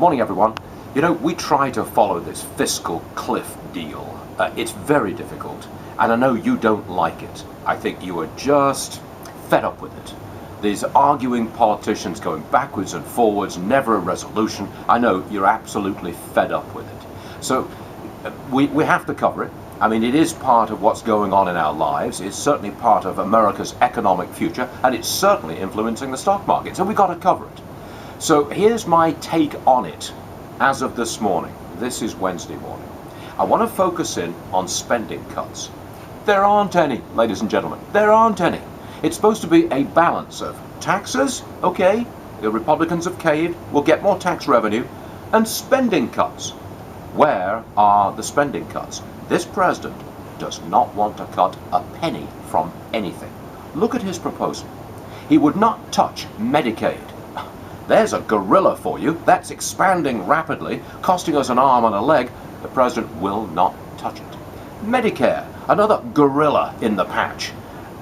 Morning, everyone. You know, we try to follow this fiscal cliff deal. It's very difficult, and I know you don't like it. I think you are just fed up with it. These arguing politicians going backwards and forwards, never a resolution. I know you're absolutely fed up with it. So we have to cover it. I mean, it is part of what's going on in our lives. It's certainly part of America's economic future, and it's certainly influencing the stock market. So we've got to cover it. So here's my take on it as of this morning. This is Wednesday morning. I want to focus in on spending cuts. There aren't any, ladies and gentlemen. There aren't any. It's supposed to be a balance of taxes, okay, the Republicans have caved, we'll get more tax revenue, and spending cuts. Where are the spending cuts? This president does not want to cut a penny from anything. Look at his proposal. He would not touch Medicaid. There's a gorilla for you. That's expanding rapidly, costing us an arm and a leg. The president will not touch it. Medicare, another gorilla in the patch,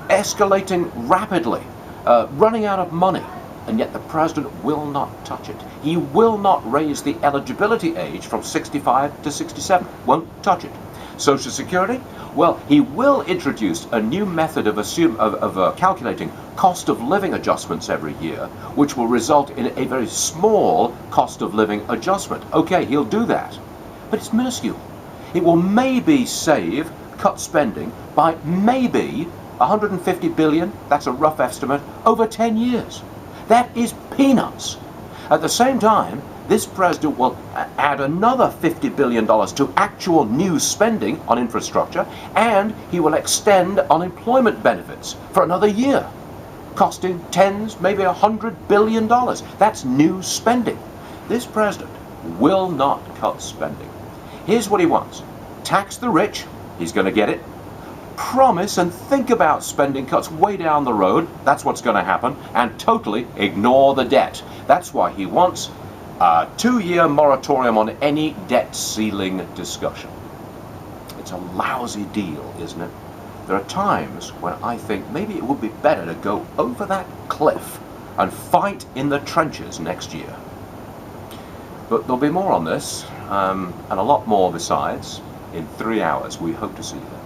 escalating rapidly, running out of money, and yet the president will not touch it. He will not raise the eligibility age from 65 to 67. Won't touch it. Social Security? Well, he will introduce a new method of calculating cost of living adjustments every year, which will result in a very small cost of living adjustment. Okay, he'll do that, but it's minuscule. It will maybe cut spending by maybe 150 billion, that's a rough estimate, over 10 years. That is peanuts. At the same time, this president will add another $50 billion to actual new spending on infrastructure, and he will extend unemployment benefits for another year, costing tens, maybe $100 billion. That's new spending. This president will not cut spending. Here's what he wants. Tax the rich. He's going to get it. Promise and think about spending cuts way down the road. That's what's going to happen. And totally ignore the debt. That's why he wants a 2-year moratorium on any debt ceiling discussion. It's a lousy deal, isn't it? There are times when I think maybe it would be better to go over that cliff and fight in the trenches next year. But there'll be more on this, and a lot more besides, in 3 hours. We hope to see you there.